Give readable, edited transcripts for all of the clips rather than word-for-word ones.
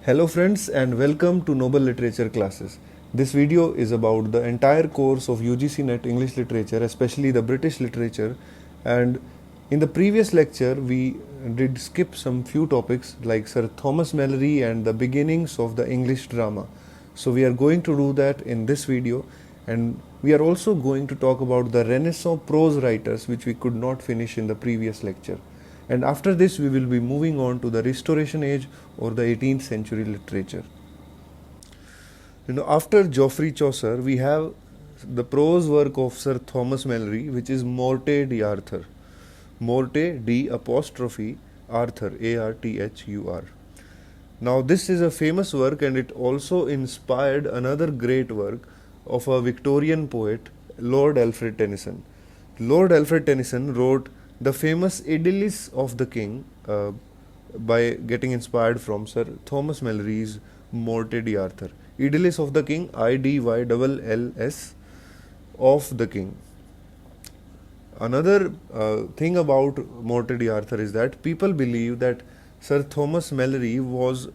Hello friends and welcome to Noble Literature classes. This video is about the entire course of UGC NET English Literature, especially the British literature, and in the previous lecture we did skip some few topics like Sir Thomas Malory and the beginnings of the English drama. So we are going to do that in this video, and we are also going to talk about the Renaissance prose writers which we could not finish in the previous lecture. And after this, we will be moving on to the Restoration Age or the 18th century literature. After Geoffrey Chaucer, we have the prose work of Sir Thomas Malory, which is Morte d'Arthur. Morte d apostrophe Arthur, Arthur. Now, this is a famous work and it also inspired another great work of a Victorian poet, Lord Alfred Tennyson. Lord Alfred Tennyson wrote the famous Idyllis of the King by getting inspired from Sir Thomas Malory's Morte d'Arthur. Idyllis of the King, Idylls of the King. Another thing about Morte d'Arthur is that people believe that Sir Thomas Malory was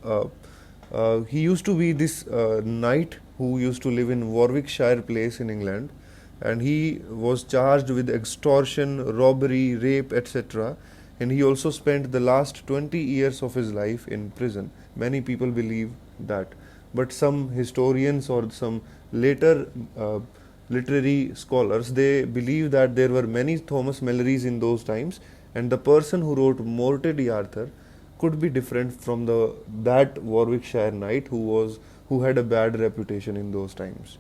he used to be this knight who used to live in Warwickshire Place in England, and he was charged with extortion, robbery, rape, etc. And he also spent the last 20 years of his life in prison. Many people believe that, but some historians or some later literary scholars, they believe that there were many Thomas Malorys in those times, and the person who wrote Morte d'Arthur could be different from that Warwickshire knight who had a bad reputation in those times.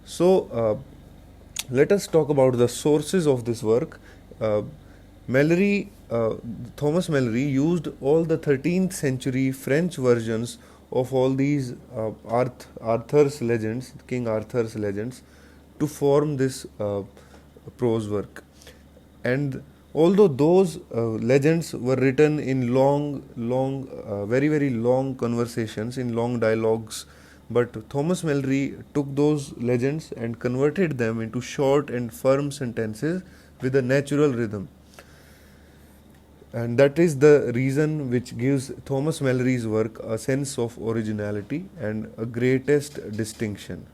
So let us talk about the sources of this work. Malory, Thomas Malory used all the 13th century French versions of all these Arthur's legends, King Arthur's legends, to form this prose work. And although those legends were written in very, very long conversations, in long dialogues, but Thomas Malory took those legends and converted them into short and firm sentences with a natural rhythm. And that is the reason which gives Thomas Malory's work a sense of originality and a greatest distinction.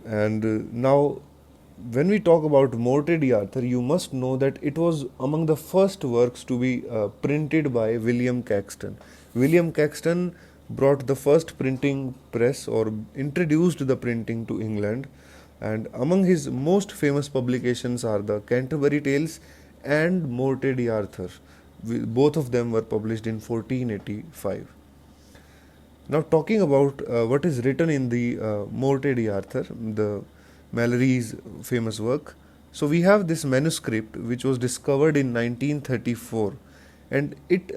And now, when we talk about Morte d'Arthur, you must know that it was among the first works to be printed by William Caxton. William Caxton brought the first printing press or introduced the printing to England, and among his most famous publications are the Canterbury Tales and Morte d'Arthur. Both of them were published in 1485. Now, talking about what is written in the Morte d'Arthur, the Malory's famous work. So we have this manuscript which was discovered in 1934, and it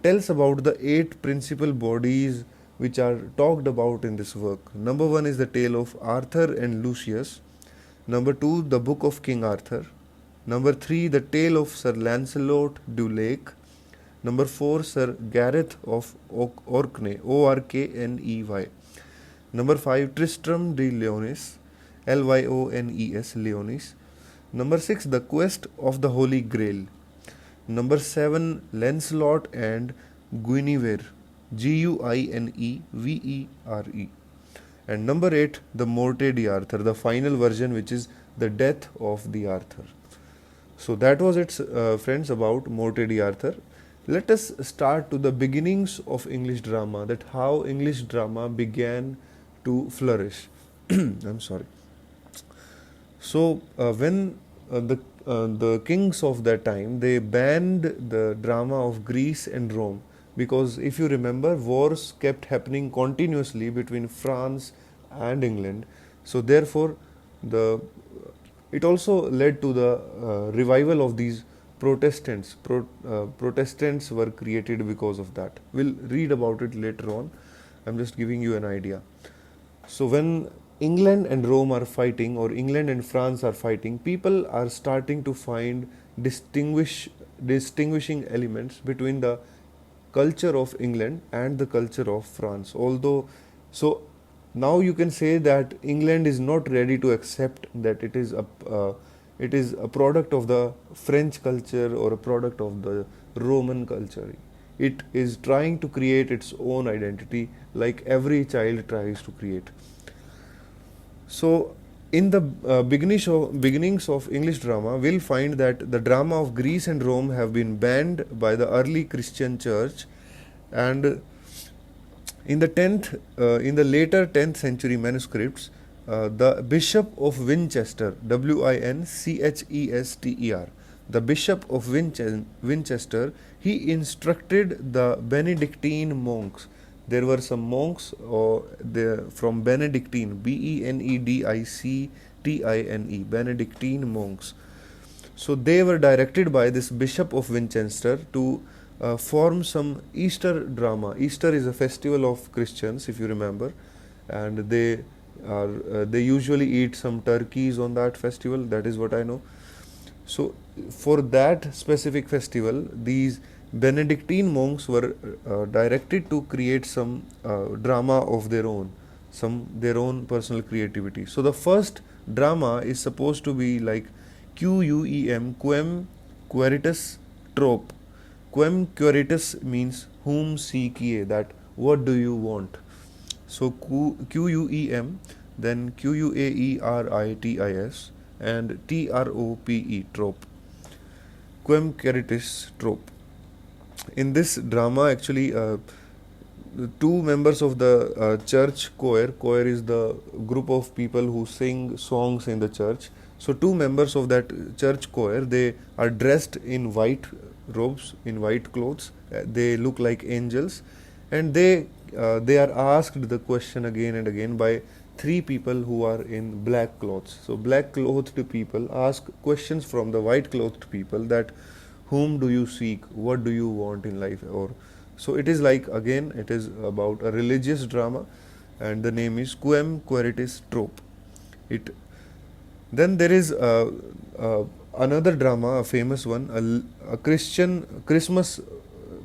tells about the 8 principal bodies which are talked about in this work. Number 1 is the tale of Arthur and Lucius. Number 2, the book of King Arthur. Number 3, the tale of Sir Lancelot du Lake. Number 4, Sir Gareth of Orkney, Orkney. Number 5, Tristram de Leonis, Lyones, Leonis. Number 6, The Quest of the Holy Grail. Number 7, Lancelot and Guinevere, Guinevere. And number 8, The Morte d'Arthur, the final version, which is The Death of the Arthur. So that was it, friends, about Morte d'Arthur. Let us start to the beginnings of English drama, that how English drama began to flourish. I'm sorry. So when the kings of that time, they banned the drama of Greece and Rome, because if you remember, wars kept happening continuously between France and England. So therefore it also led to the revival of these Protestants. Protestants were created because of that. We'll read about it later on. I'm just giving you an idea. So when England and Rome are fighting, or England and France are fighting, people are starting to find distinguishing elements between the culture of England and the culture of France. So now you can say that England is not ready to accept that it is a product of the French culture or a product of the Roman culture. it is trying to create its own identity, like every child tries to create. So, in the beginnings of English drama, we'll find that the drama of Greece and Rome have been banned by the early Christian church, and in the later 10th century manuscripts, the Bishop of Winchester, Winchester, the Bishop of Winchester, he instructed the Benedictine monks. There were some monks from Benedictine, Benedictine, Benedictine monks. So they were directed by this Bishop of Winchester to form some Easter drama. Easter is a festival of Christians, if you remember, and they usually eat some turkeys on that festival. That is what I know. So for that specific festival, these Benedictine monks were directed to create some drama of their own, their own personal creativity. So the first drama is supposed to be like Quem Queritus Trope. Quem Queritus means whom seek ye, that what do you want. So Quem, then Quaeritis, and Trope, trope. Quem Queritus Trope. In this drama, actually, two members of the church choir. Choir is the group of people who sing songs in the church. So two members of that church choir, they are dressed in white robes, in white clothes. They look like angels, and they are asked the question again and again by three people who are in black clothes. So black clothed people ask questions from the white clothed people, that whom do you seek, what do you want in life, or so it is like, again, it is about a religious drama, and the name is Quem Queritis Trope. It then there is another drama, a famous one, a Christian Christmas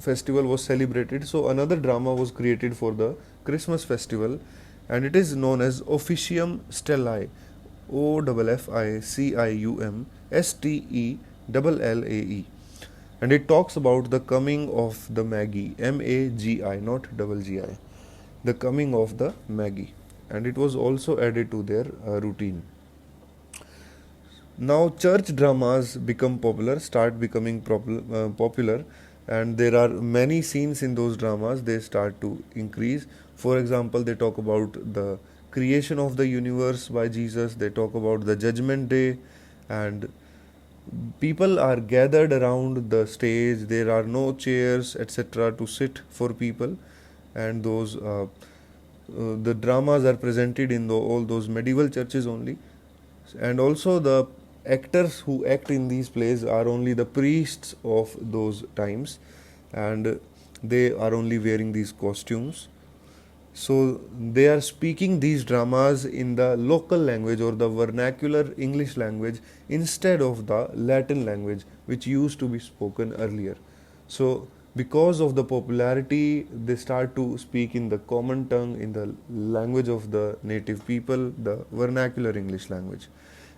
festival was celebrated. So another drama was created for the Christmas festival, and it is known as Officium Stellae, Officium Stellae, and it talks about the coming of the Magi, Magi, not double Gi, the coming of the Magi, and it was also added to their routine. Now church dramas start becoming popular, and there are many scenes in those dramas. They start to increase. For example, they talk about the creation of the universe by Jesus. They talk about the judgment day, and people are gathered around the stage. There are no chairs, etc., to sit for people, and the dramas are presented in all those medieval churches only. And also the actors who act in these plays are only the priests of those times, and they are only wearing these costumes. So they are speaking these dramas in the local language or the vernacular English language instead of the Latin language, which used to be spoken earlier. So because of the popularity, they start to speak in the common tongue, in the language of the native people, the vernacular English language,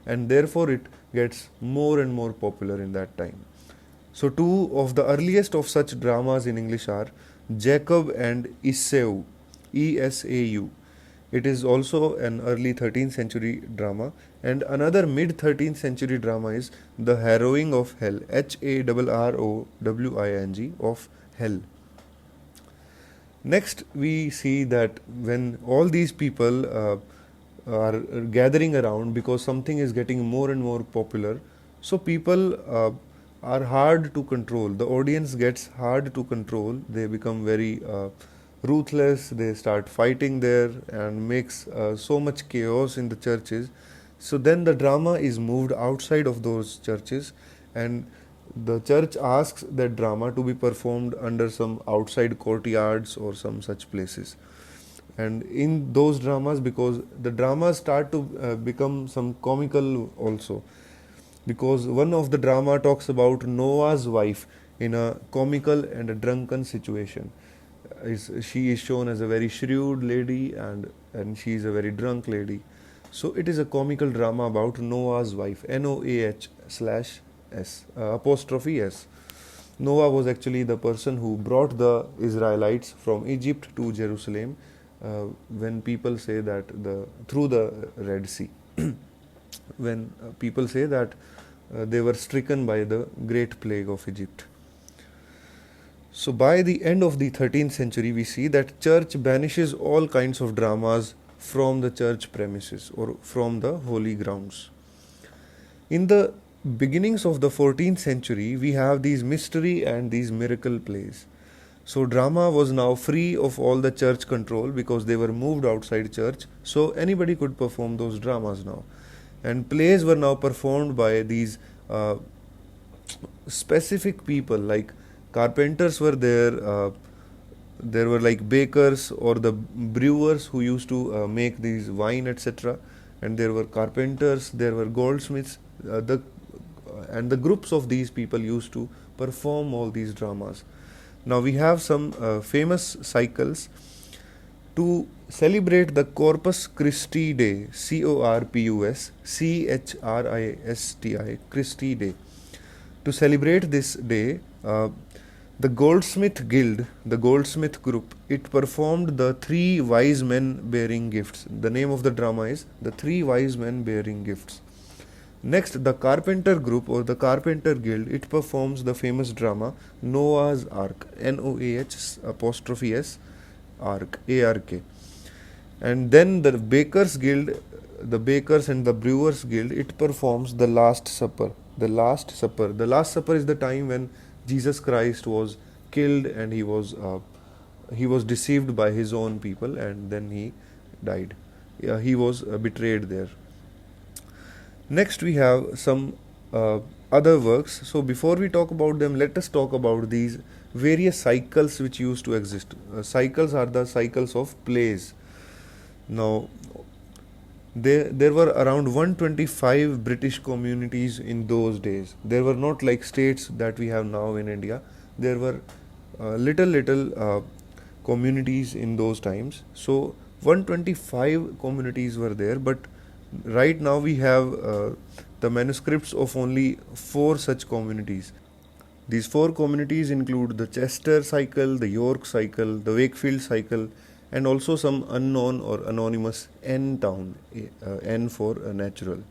and therefore it gets more and more popular in that time. So two of the earliest of such dramas in English are Jacob and Esau, Esau. It is also an early 13th century drama, and another mid 13th century drama is The Harrowing of Hell, Harrowing of Hell. Next, we see that when all these people are gathering around, because something is getting more and more popular, so people are hard to control. The audience gets hard to control. They become very ruthless. They start fighting there and makes so much chaos in the churches. So then the drama is moved outside of those churches, and the church asks that drama to be performed under some outside courtyards or some such places. And in those dramas, because the dramas start to become some comical also, because one of the drama talks about Noah's wife in a comical and a drunken situation. She is shown as a very shrewd lady, and she is a very drunk lady. So it is a comical drama about Noah's wife, Noah/S apostrophe S. Noah was actually the person who brought the Israelites from Egypt to Jerusalem when people say that through the Red Sea. When people say that they were stricken by the great plague of Egypt. So by the end of the 13th century, we see that church banishes all kinds of dramas from the church premises or from the holy grounds. In the beginnings of the 14th century, we have these mystery and these miracle plays. So drama was now free of all the church control because they were moved outside church. So anybody could perform those dramas now. And plays were now performed by these specific people, like carpenters were there were like bakers or the brewers who used to make these wine, etc. And there were carpenters, there were goldsmiths, and the groups of these people used to perform all these dramas. Now we have some famous cycles to celebrate the Corpus Christi Day, Corpus Christi, Christi Day. To celebrate this day, the Goldsmith Guild, the Goldsmith Group, it performed the Three Wise Men Bearing Gifts. The name of the drama is The Three Wise Men Bearing Gifts. Next, the Carpenter Group or the Carpenter Guild, it performs the famous drama Noah's Ark, Noah''s Ark, ARK. And then the Bakers Guild, the Bakers and the Brewers Guild, it performs the Last Supper. The Last Supper. The Last Supper is the time when Jesus Christ was killed and he was deceived by his own people and then he died. He was betrayed there. Next, we have some other works. So before we talk about them, let us talk about these various cycles which used to exist. Cycles are the cycles of plays. Now, there were around 125 British communities in those days. There were not like states that we have now in India. There were little communities in those times. So 125 communities were there, but right now we have the manuscripts of only 4 such communities. These 4 communities include the Chester cycle, the York cycle, the Wakefield cycle, and also some unknown or anonymous N town, N for natural.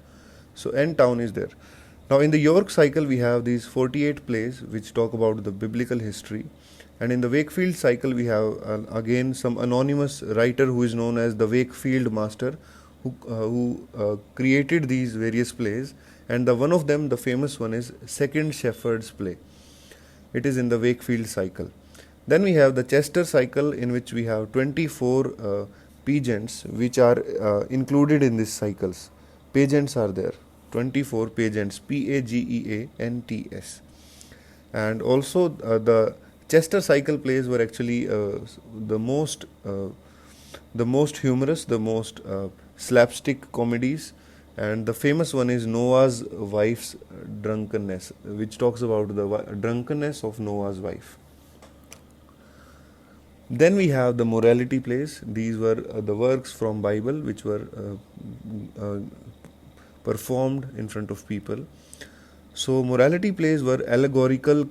So N town is there. Now in the York cycle we have these 48 plays which talk about the biblical history, and in the Wakefield cycle we have again some anonymous writer who is known as the Wakefield Master, who created these various plays, and one of them, the famous one, is Second Shepherd's Play. It is in the Wakefield cycle. Then we have the Chester cycle, in which we have 24 pageants which are included in these cycles. Pageants are there, 24 pageants, Pageants. And also the Chester cycle plays were actually the most humorous, the most slapstick comedies, and the famous one is Noah's wife's drunkenness, which talks about the drunkenness of Noah's wife. Then we have the morality plays. These were the works from Bible which were performed in front of people. So morality plays were allegorical.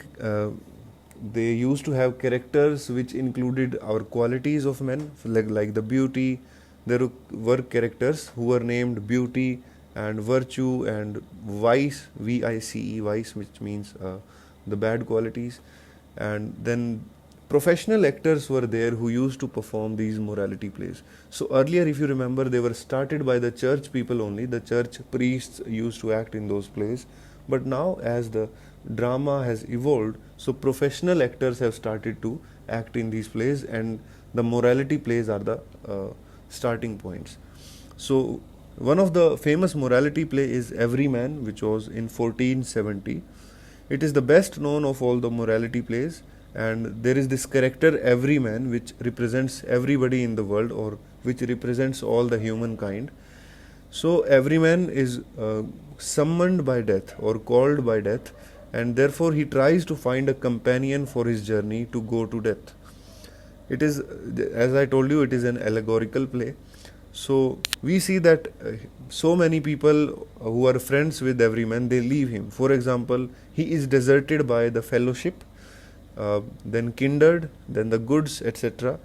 They used to have characters which included our qualities of men, like the beauty. There were characters who were named beauty and virtue and vice, vice, vice, which means the bad qualities. And then professional actors were there who used to perform these morality plays. So earlier, if you remember, they were started by the church people only. The church priests used to act in those plays. But now, as the drama has evolved, so professional actors have started to act in these plays, and the morality plays are the starting points. So one of the famous morality play is Everyman, which was in 1470. It is the best known of all the morality plays, and there is this character Everyman which represents everybody in the world, or which represents all the humankind. So Everyman is summoned by death or called by death, and therefore he tries to find a companion for his journey to go to death. It is, as I told you, it is an allegorical play. So we see that so many people who are friends with Everyman, they leave him. For example, he is deserted by the fellowship. then kindred, then the goods, etc.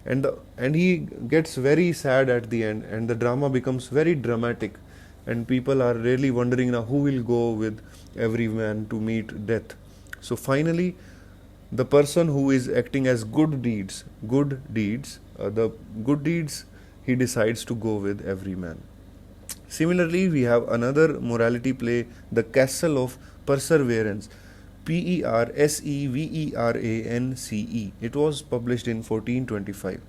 And he gets very sad at the end, and the drama becomes very dramatic, and people are really wondering now who will go with every man to meet death. So finally, the person who is acting as the good deeds, he decides to go with every man. Similarly, we have another morality play, The Castle of Perseverance, Perseverance. It was published in 1425.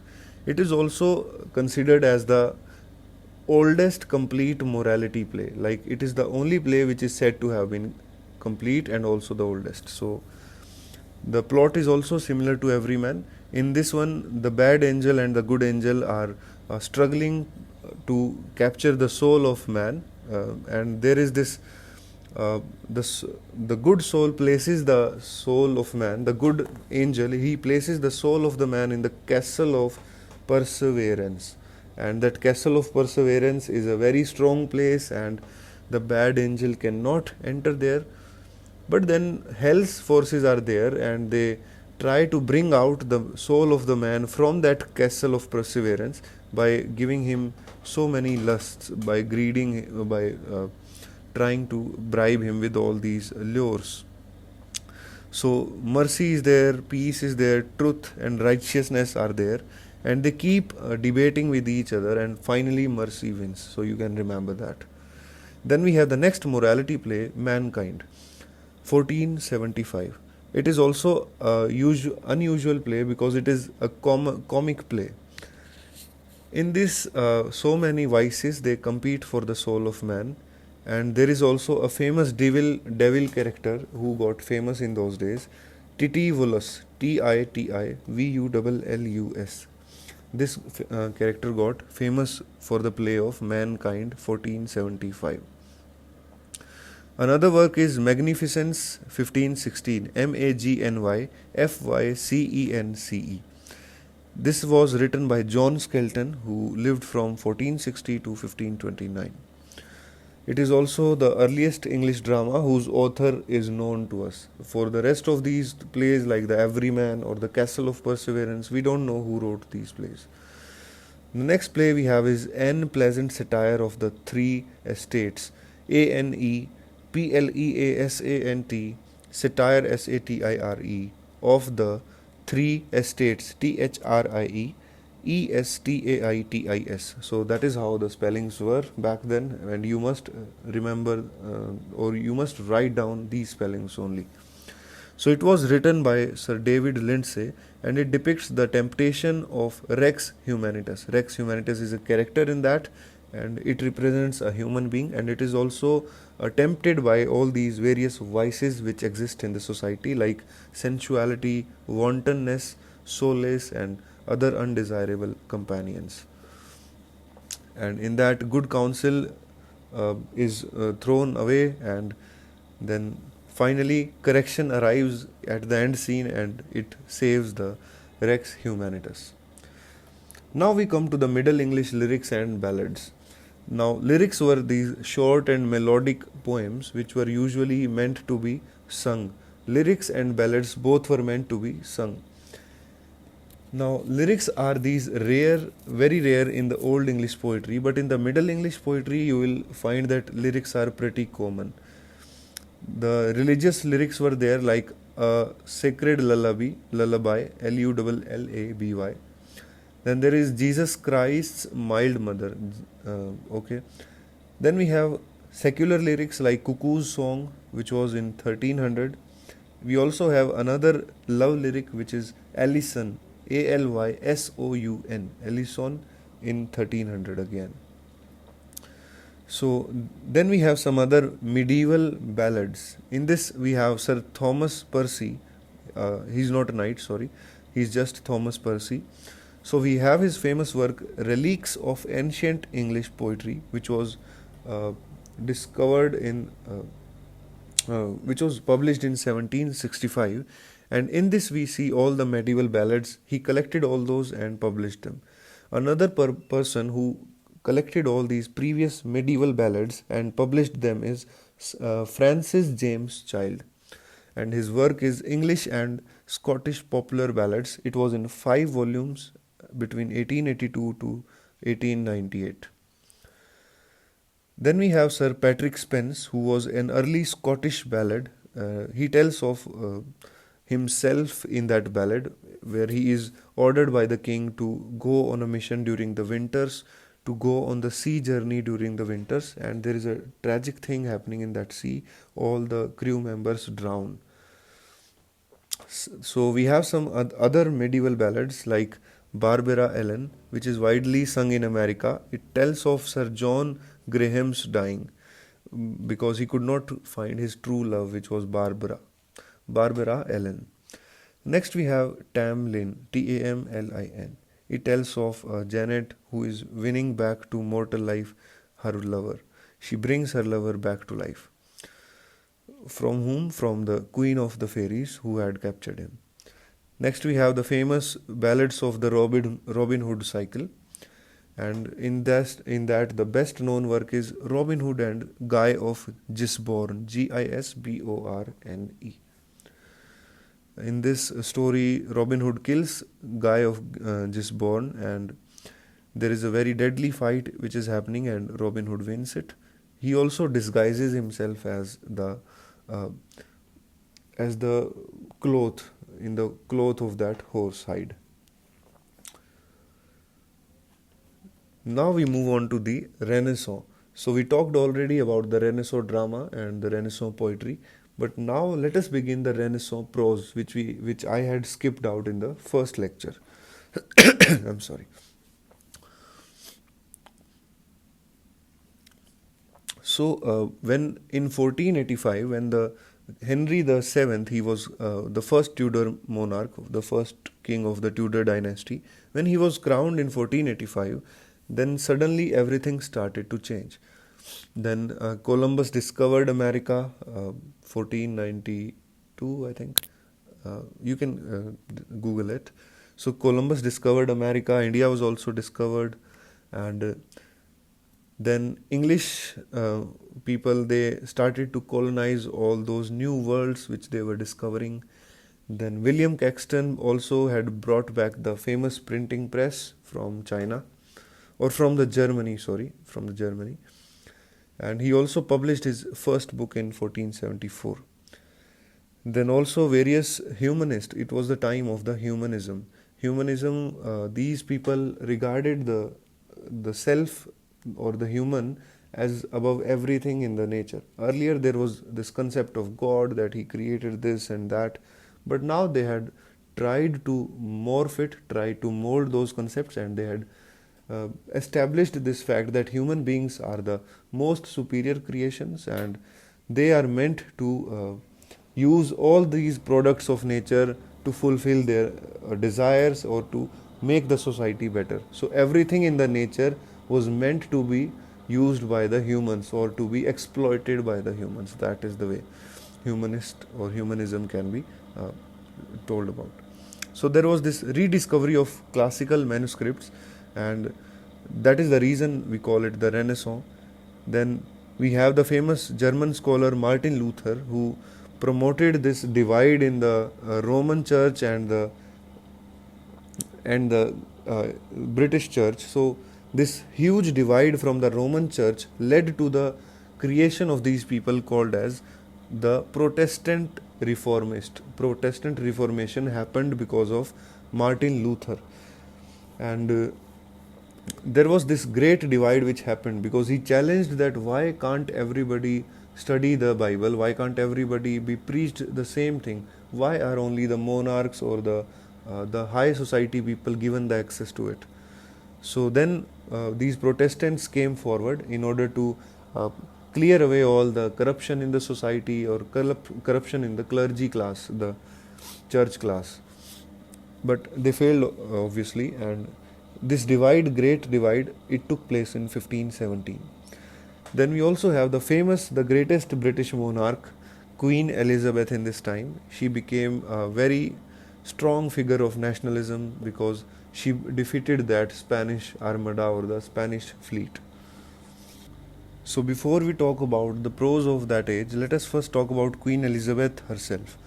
It is also considered as the oldest complete morality play. Like, it is the only play which is said to have been complete and also the oldest. So the plot is also similar to Everyman. In this one, the bad angel and the good angel are struggling to capture the soul of man, and there is this the good soul places the soul of man. The good angel, he places the soul of the man in the castle of perseverance, and that castle of perseverance is a very strong place, and the bad angel cannot enter there. But then hell's forces are there, and they try to bring out the soul of the man from that castle of perseverance by giving him so many lusts, by greeding, by trying to bribe him with all these lures. So mercy is there, peace is there, truth and righteousness are there, and they keep debating with each other, and finally mercy wins. So you can remember that. Then we have the next morality play, Mankind, 1475. It is also a unusual play because it is a comic play. In this, so many vices, they compete for the soul of man, and there is also a famous devil character who got famous in those days, Titivulus, Titivullus. This character got famous for the play of Mankind, 1475. Another work is Magnificence, 1516, Magnyfycence. This was written by John Skelton, who lived from 1460 to 1529. It is also the earliest English drama whose author is known to us. For the rest of these plays, like The Everyman or The Castle of Perseverance, we don't know who wrote these plays. The next play we have is An Pleasant Satire of the Three Estates, Anepleasant, Satire Satire, of the Three Estates, Thrieiestais. So that is how the spellings were back then, and you must remember or you must write down these spellings only. So it was written by Sir David Lindsay, and it depicts the temptation of Rex Humanitas. Rex Humanitas is a character in that, and it represents a human being, and it is also tempted by all these various vices which exist in the society, like sensuality, wantonness, solace, and other undesirable companions. And in that, good counsel is thrown away, and then finally correction arrives at the end scene, and it saves the Rex Humanitas. Now we come to the Middle English lyrics and ballads. Now, lyrics were these short and melodic poems which were usually meant to be sung. Lyrics and ballads both were meant to be sung. Now, lyrics are these very rare in the Old English poetry, but in the Middle English poetry, you will find that lyrics are pretty common. The religious lyrics were there, like a sacred lullaby, Lullaby. Then there is Jesus Christ's mild mother. Okay. Then we have secular lyrics like Cuckoo's Song, which was in 1300. We also have another love lyric, which is Alison, Allyson, Alison, in 1300 again. So then we have some other medieval ballads. In this we have Sir Thomas Percy. He's not a knight, sorry. He's just Thomas Percy. So we have his famous work Relics of Ancient English Poetry, which was which was published in 1765, and in this we see all the medieval ballads. He collected all those and published them. Another person who collected all these previous medieval ballads and published them is Francis James Child. and his work is English and Scottish Popular Ballads. It was in 5 volumes between 1882 to 1898. Then we have Sir Patrick Spens, who was an early Scottish ballad. He tells of himself in that ballad, where he is ordered by the king to go on a mission during the winters, to go on the sea journey during the winters, and there is a tragic thing happening in that sea. All the crew members drown. So we have some other medieval ballads like Barbara Ellen, which is widely sung in America. It tells of Sir John Graham's dying because he could not find his true love, which was Barbara Ellen. Next we have Tamlin, Tamlin. It tells of Janet who is winning back to mortal life her lover. She brings her lover back to life. From whom? From the queen of the fairies who had captured him. Next we have the famous ballads of the Robin Hood cycle, and in that the best known work is Robin Hood and Guy of Gisborne, Gisborne. In this story, Robin Hood kills Guy of Gisborne, and there is a very deadly fight which is happening, and Robin Hood wins it. He also disguises himself uh, as the cloth in the cloth of that horse hide. Now we move on to the Renaissance. So we talked already about the Renaissance drama and the Renaissance poetry, but now let us begin the Renaissance prose, which I had skipped out in the first lecture. I'm sorry. So when in 1485, when the Henry the Seventh, he was the first Tudor monarch, the first king of the Tudor dynasty. When he was crowned in 1485, then suddenly everything started to change. Then Columbus discovered America, 1492, I think. You can Google it. So Columbus discovered America. India was also discovered, and then English people, they started to colonize all those new worlds which they were discovering. Then William Caxton also had brought back the famous printing press from China, or from the Germany, sorry, from the Germany. And he also published his first book in 1474. Then also various humanists. It was the time of the humanism. Humanism, these people regarded the self or the human as above everything in the nature. Earlier there was this concept of God, that he created this and that, but now they had tried to morph it, tried to mold those concepts, and they had established this fact that human beings are the most superior creations, and they are meant to use all these products of nature to fulfill their desires or to make the society better. So everything in the nature was meant to be used by the humans or to be exploited by the humans. That is the way humanist or humanism can be told about. So there was this rediscovery of classical manuscripts, and that is the reason we call it the Renaissance. Then we have the famous German scholar Martin Luther, who promoted this divide in the Roman Church and the British Church. So this huge divide from the Roman Church led to the creation of these people called as the Protestant Reformist. Protestant Reformation happened because of Martin Luther, and there was this great divide which happened because he challenged that why can't everybody study the Bible, why can't everybody be preached the same thing, why are only the monarchs or the high society people given the access to it. So then these Protestants came forward in order to clear away all the corruption in the society or corruption in the clergy class, the church class. But they failed, obviously, and this divide, great divide, it took place in 1517. Then we also have the greatest British monarch, Queen Elizabeth. In this time, she became a very strong figure of nationalism because she defeated that Spanish armada or the Spanish fleet. So before we talk about the pros of that age, let us first talk about Queen Elizabeth herself.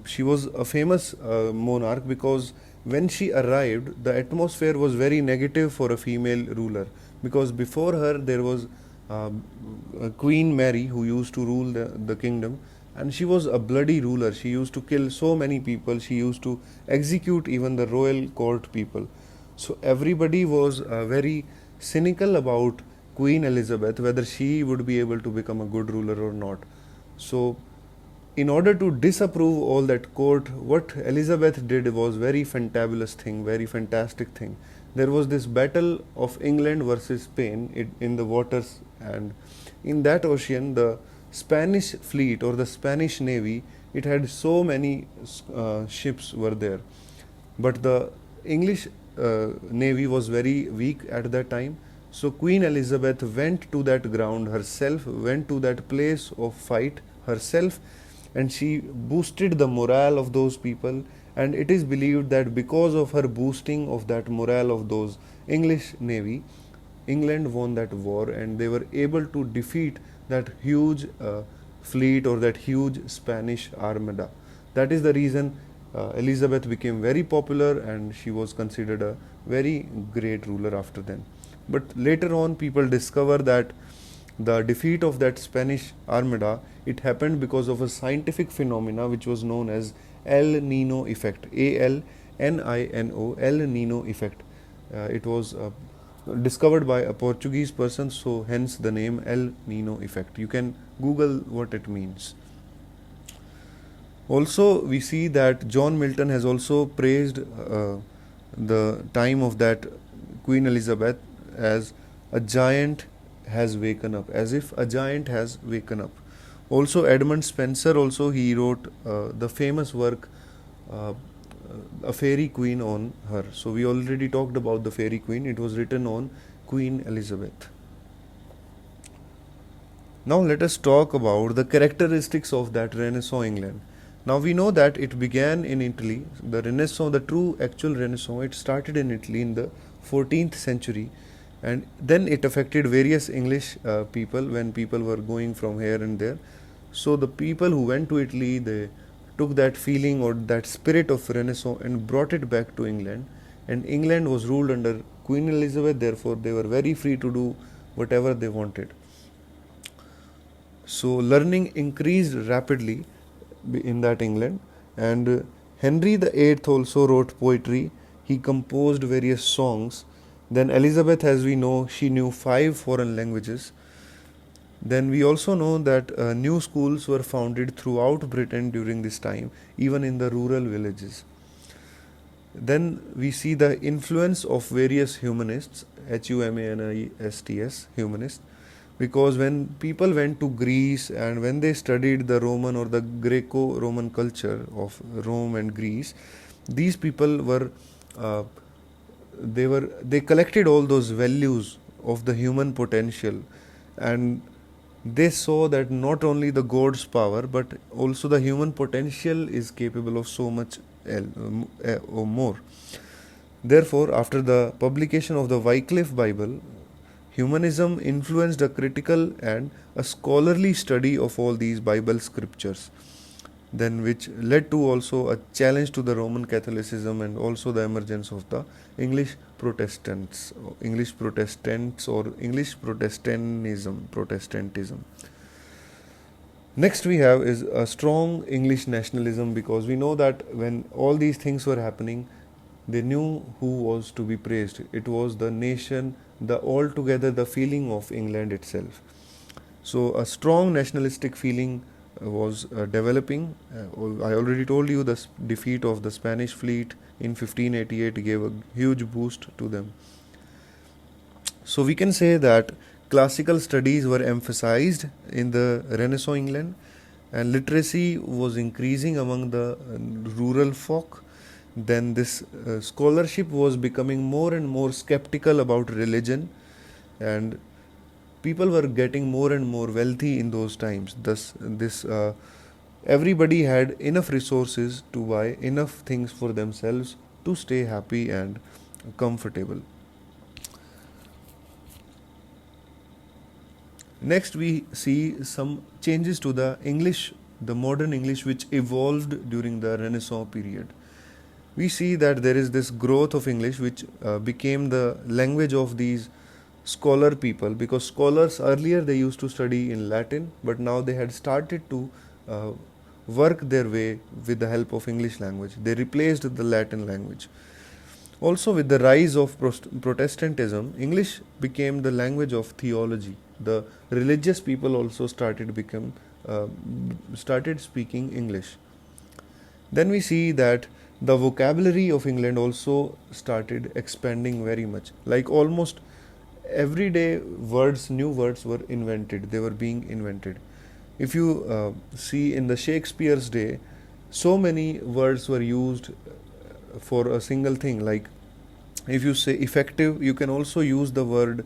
She was a famous monarch because when she arrived, the atmosphere was very negative for a female ruler. Because before her, there was uh, Queen Mary who used to rule the kingdom, and she was a bloody ruler. She used to kill so many people, she used to execute even the royal court people. So everybody was very cynical about Queen Elizabeth, whether she would be able to become a good ruler or not. So in order to disapprove all that court, what Elizabeth did was very fantabulous thing, very fantastic thing. There was this battle of England versus Spain in the waters, and in that ocean, the Spanish fleet or the Spanish navy, it had so many ships were there, but the English navy was very weak at that time. So Queen Elizabeth went to that ground herself, went to that place of fight herself, and she boosted the morale of those people. And it is believed that because of her boosting of that morale of those English navy, England won that war, and they were able to defeat that huge fleet or that huge Spanish armada. That is the reason Elizabeth became very popular, and she was considered a very great ruler after then. But later on, people discover that the defeat of that Spanish armada, it happened because of a scientific phenomena which was known as El Nino effect. ALNINO, El Nino effect. It was discovered by a Portuguese person, so hence the name El Nino effect. You can Google what it means. Also, we see that John Milton has also praised the time of that Queen Elizabeth as a giant has waken up, as if a giant has waken up. Also, Edmund Spencer also he wrote the famous work uh, A Fairy Queen on her. So we already talked about the Fairy Queen. It was written on Queen Elizabeth. Now let us talk about the characteristics of that Renaissance England. Now we know that it began in Italy. The Renaissance, the true actual Renaissance, it started in Italy in the 14th century, and then it affected various English people when people were going from here and there. So the people who went to Italy, they took that feeling or that spirit of Renaissance and brought it back to England. And England was ruled under Queen Elizabeth, therefore they were very free to do whatever they wanted. So learning increased rapidly in that England, and Henry the Eighth also wrote poetry. He composed various songs. Then Elizabeth, as we know, she knew 5 foreign languages. Then we also know that new schools were founded throughout Britain during this time, even in the rural villages. Then we see the influence of various humanists, humanists, because when people went to Greece and when they studied the Roman or the Greco Roman culture of Rome and Greece, these people were they collected all those values of the human potential, and they saw that not only the God's power but also the human potential is capable of so much or more. Therefore, after the publication of the Wycliffe Bible, humanism influenced a critical and a scholarly study of all these Bible scriptures, then which led to also a challenge to the Roman Catholicism and also the emergence of the English Protestants, or English Protestantism. Next we have is a strong English nationalism, because we know that when all these things were happening, they knew who was to be praised. It was the nation, the altogether the feeling of England itself. So a strong nationalistic feeling was developing. I already told you the defeat of the Spanish fleet in 1588 gave a huge boost to them. So we can say that classical studies were emphasized in the Renaissance England, and literacy was increasing among the rural folk. Then this scholarship was becoming more and more skeptical about religion, and people were getting more and more wealthy in those times. Thus, everybody had enough resources to buy enough things for themselves to stay happy and comfortable. Next, we see some changes to the English, the modern English, which evolved during the Renaissance period. We see that there is this growth of English which became the language of these scholar people, because scholars earlier they used to study in Latin, but now they had started to uh, work their way with the help of English language. They replaced the Latin language. Also, with the rise of Protestantism, English became the language of theology. The religious people also uh, started speaking English. Then we see that the vocabulary of England also started expanding very much. Like almost everyday words, new words were invented. They were being invented. If you see in the Shakespeare's day, so many words were used for a single thing. Like if you say effective, you can also use the word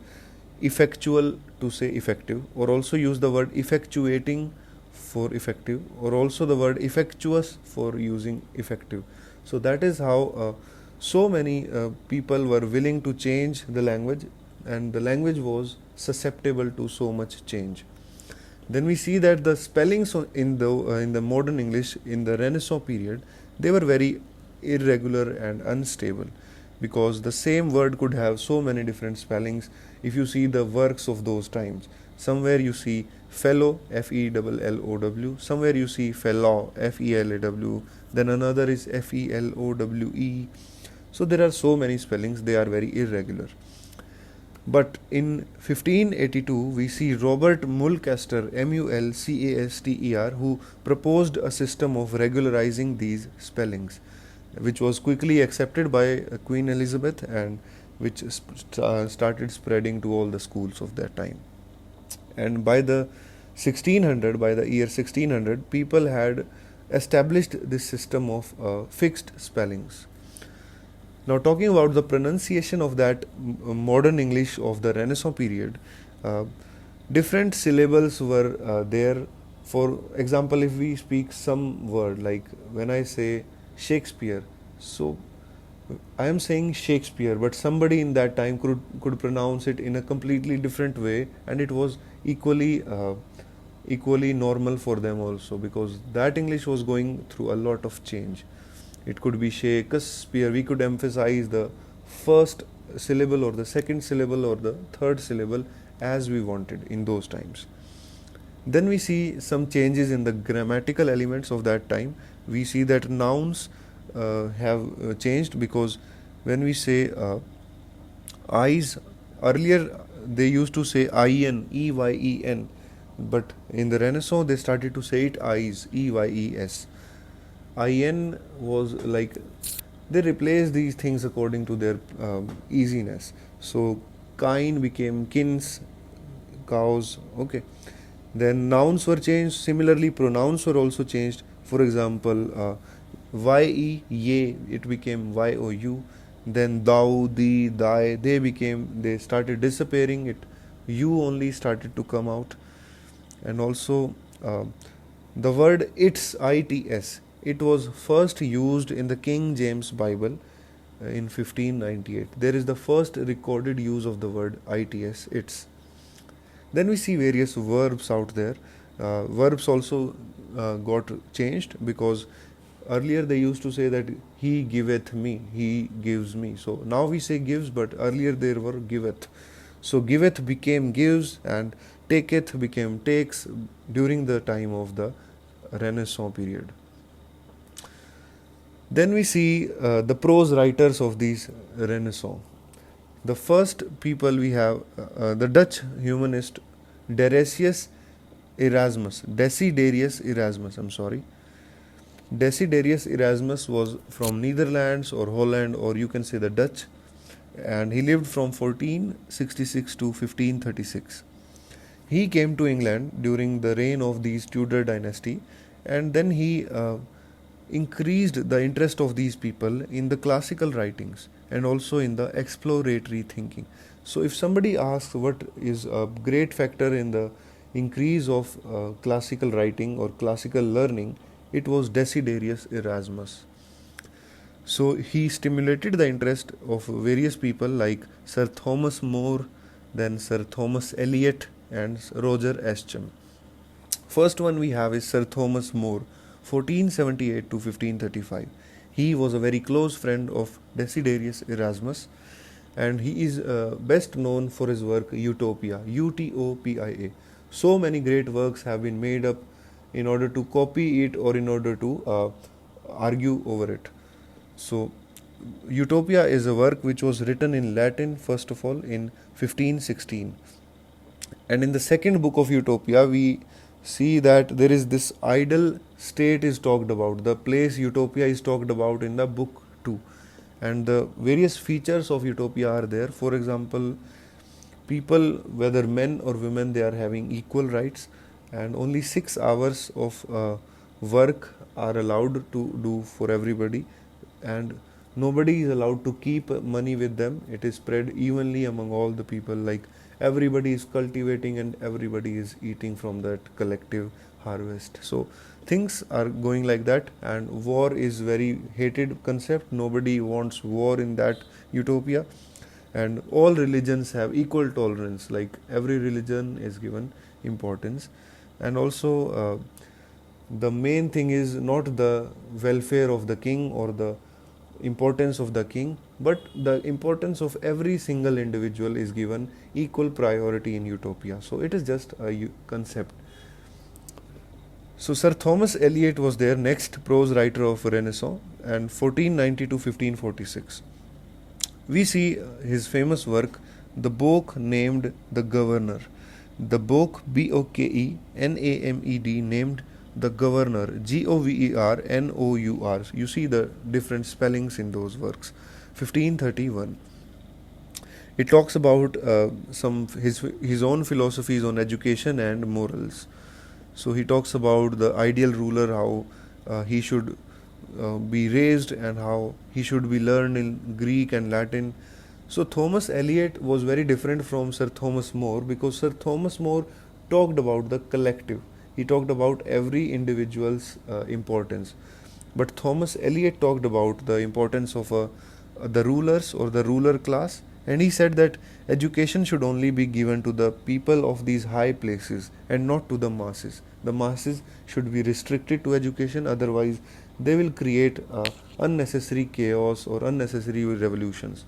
effectual to say effective, or also use the word effectuating for effective, or also the word effectuous for using effective. So that is how so many people were willing to change the language, and the language was susceptible to so much change. Then we see that the spellings in the modern English in the Renaissance period, they were very irregular and unstable, because the same word could have so many different spellings. If you see the works of those times, somewhere you see fellow, Fellow, somewhere you see fellow, Felaw, then another is Felowe. So there are so many spellings, they are very irregular. But in 1582, we see Robert Mulcaster, Mulcaster, who proposed a system of regularizing these spellings, which was quickly accepted by Queen Elizabeth, and which started spreading to all the schools of that time. And by the year 1600, people had established this system of fixed spellings. Now, talking about the pronunciation of that modern English of the Renaissance period, uh, different syllables were there. For example, if we speak some word, like when I say Shakespeare, so I am saying Shakespeare, but somebody in that time could pronounce it in a completely different way, and it was equally normal for them also, because that English was going through a lot of change. It could be Shakespeare. We could emphasize the first syllable or the second syllable or the third syllable as we wanted in those times. Then we see some changes in the grammatical elements of that time. We see that nouns have changed, because when we say eyes, earlier they used to say IN, EYEN, but in the Renaissance they started to say it eyes, EYES. IN was like they replaced these things according to their easiness. So kine became kins, cows. Okay. Then nouns were changed. Similarly, pronouns were also changed. For example, ye, it became you. Then thou, thee, thy, they started disappearing. You only started to come out. And also the word its, it was first used in the King James Bible in 1598. There is the first recorded use of the word its. Then we see various verbs out there. Verbs also got changed, because earlier they used to say that he giveth me, he gives me. So now we say gives, but earlier there were giveth. So giveth became gives, and taketh became takes during the time of the Renaissance period. Then we see the prose writers of these Renaissance. The first people we have the Dutch humanist Desiderius Erasmus. Desiderius Erasmus was from Netherlands or Holland, or you can say the Dutch, and he lived from 1466 to 1536. He came to England during the reign of the Tudor dynasty, and then he increased the interest of these people in the classical writings and also in the exploratory thinking. So, if somebody asks what is a great factor in the increase of classical writing or classical learning, it was Desiderius Erasmus. So, he stimulated the interest of various people like Sir Thomas More, then Sir Thomas Eliot, and Roger Ascham. First one we have is Sir Thomas More, 1478 to 1535. He was a very close friend of Desiderius Erasmus, and he is best known for his work Utopia, Utopia. So many great works have been made up in order to copy it or in order to argue over it. So, Utopia is a work which was written in Latin, first of all, in 1516. And in the second book of Utopia, we see that there is this ideal state is talked about. The place Utopia is talked about in the book 2. And the various features of Utopia are there. For example, people, whether men or women, they are having equal rights, and only 6 hours of work are allowed to do for everybody, and nobody is allowed to keep money with them. It is spread evenly among all the people, like everybody is cultivating and everybody is eating from that collective harvest. So things are going like that, and war is very hated concept. Nobody wants war in that Utopia, and all religions have equal tolerance, like every religion is given importance. And also the main thing is not the welfare of the king or the importance of the king, but the importance of every single individual is given equal priority in Utopia. So it is just a concept. So Sir Thomas Eliot was their next prose writer of Renaissance, and 1490 to 1546. We see his famous work, the book named The Governor. The book Booknamed named The Governor, Governour. You see the different spellings in those works. 1531. It talks about some his own philosophies on education and morals. So he talks about the ideal ruler, how he should be raised and how he should be learned in Greek and Latin. So Thomas Eliot was very different from Sir Thomas More, because Sir Thomas More talked about the collective. He talked about every individual's importance. But Thomas Eliot talked about the importance of the rulers or the ruler class, and he said that education should only be given to the people of these high places and not to the masses. The masses should be restricted to education, otherwise they will create unnecessary chaos or unnecessary revolutions.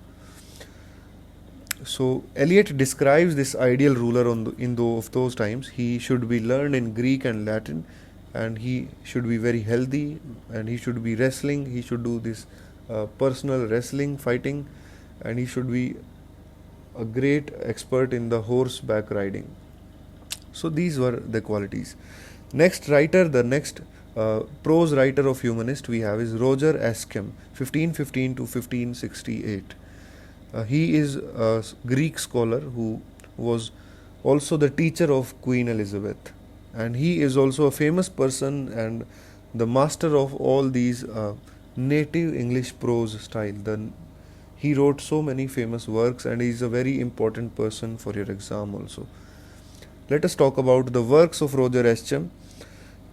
So Eliot describes this ideal ruler in those times. He should be learned in Greek and Latin, and he should be very healthy, and he should be wrestling. He should do this personal wrestling, fighting, and he should be a great expert in the horseback riding. So these were the qualities. Next writer, the next prose writer of humanist we have is Roger Ascham, 1515 to 1568. He is a Greek scholar who was also the teacher of Queen Elizabeth, and he is also a famous person and the master of all these native English prose style. He wrote so many famous works, and he is a very important person for your exam also. Let us talk about the works of Roger Ascham.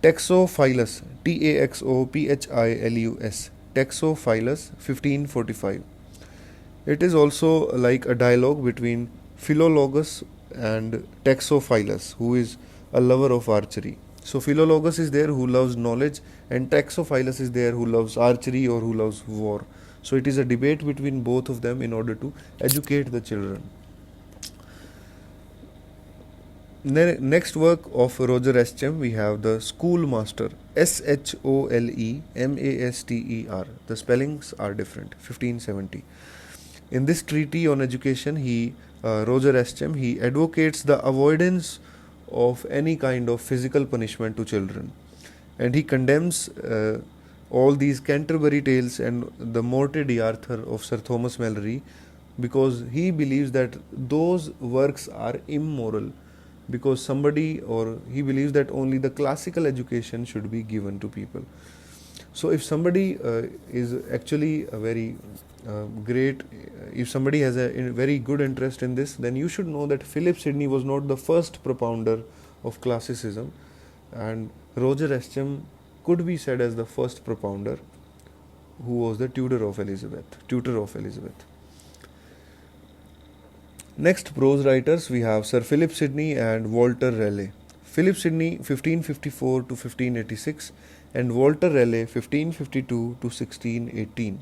Taxophilus, Taxophilus, Taxophilus, 1545. It is also like a dialogue between Philologus and Taxophilus, who is a lover of archery. So Philologus is there who loves knowledge, and Taxophilus is there who loves archery or who loves war. So it is a debate between both of them in order to educate the children. Next work of Roger Ascham, we have the Schoolmaster, Scholemmaster. The spellings are different, 1570. In this treatise on education, Roger Ascham, he advocates the avoidance of any kind of physical punishment to children, and he condemns all these Canterbury Tales and the Morte d'Arthur of Sir Thomas Malory, because he believes that those works are immoral, because he believes that only the classical education should be given to people. So if somebody is actually a very great, if somebody has a very good interest in this, then you should know that Philip Sidney was not the first propounder of classicism, and Roger Ascham could be said as the first propounder, who was the tutor of Elizabeth. Next prose writers we have Sir Philip Sidney and Walter Raleigh. Philip Sidney 1554 to 1586 and Walter Raleigh 1552 to 1618.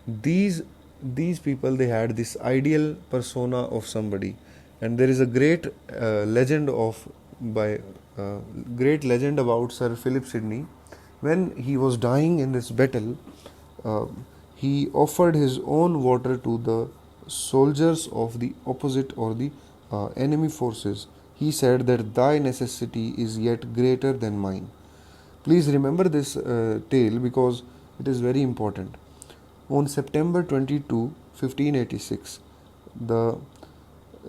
These these people, they had this ideal persona of somebody, and there is a great legend of by great legend about Sir Philip Sidney. When he was dying in this battle, uh, he offered his own water to the soldiers of the opposite or the enemy forces. He said that thy necessity is yet greater than mine. Please remember this tale because it is very important. On September 22, 1586, the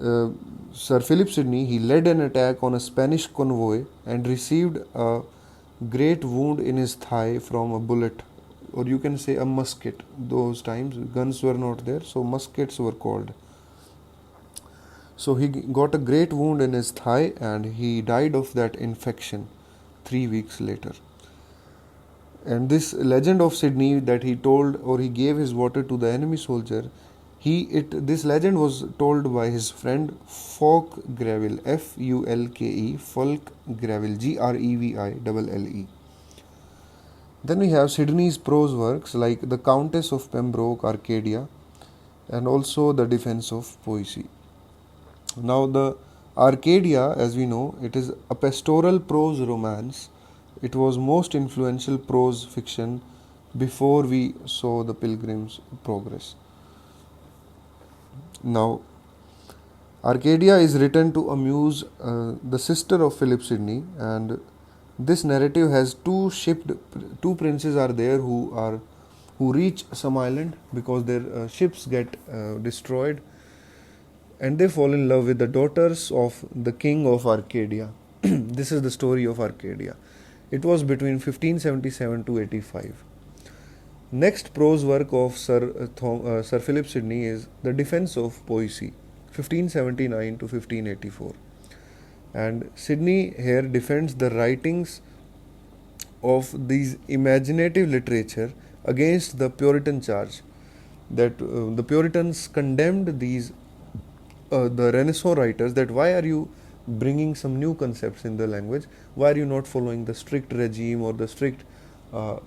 uh, Sir Philip Sidney, he led an attack on a Spanish convoy and received a great wound in his thigh from a bullet, or you can say a musket. Those times guns were not there, so muskets were called. So he got a great wound in his thigh and he died of that infection 3 weeks later. And this legend of Sidney that he told or he gave his water to the enemy soldier, this legend was told by his friend Fulk Greville, Fulke, Fulk Greville, Greville. Then we have Sidney's prose works like The Countess of Pembroke, Arcadia, and also The Defense of Poesy. Now, the Arcadia, as we know, it is a pastoral prose romance. It was most influential prose fiction before we saw the Pilgrim's Progress. Now, Arcadia is written to amuse the sister of Philip Sidney, and this narrative has two princes are there who reach some island because their ships get destroyed, and they fall in love with the daughters of the king of Arcadia. This is the story of Arcadia. It was between 1577 to 85. Next prose work of Sir Philip Sidney is The Defense of Poesy, 1579 to 1584. And Sidney here defends the writings of these imaginative literature against the Puritan charge that the Puritans condemned the Renaissance writers, that why are you bringing some new concepts in the language? Why are you not following the strict regime or uh,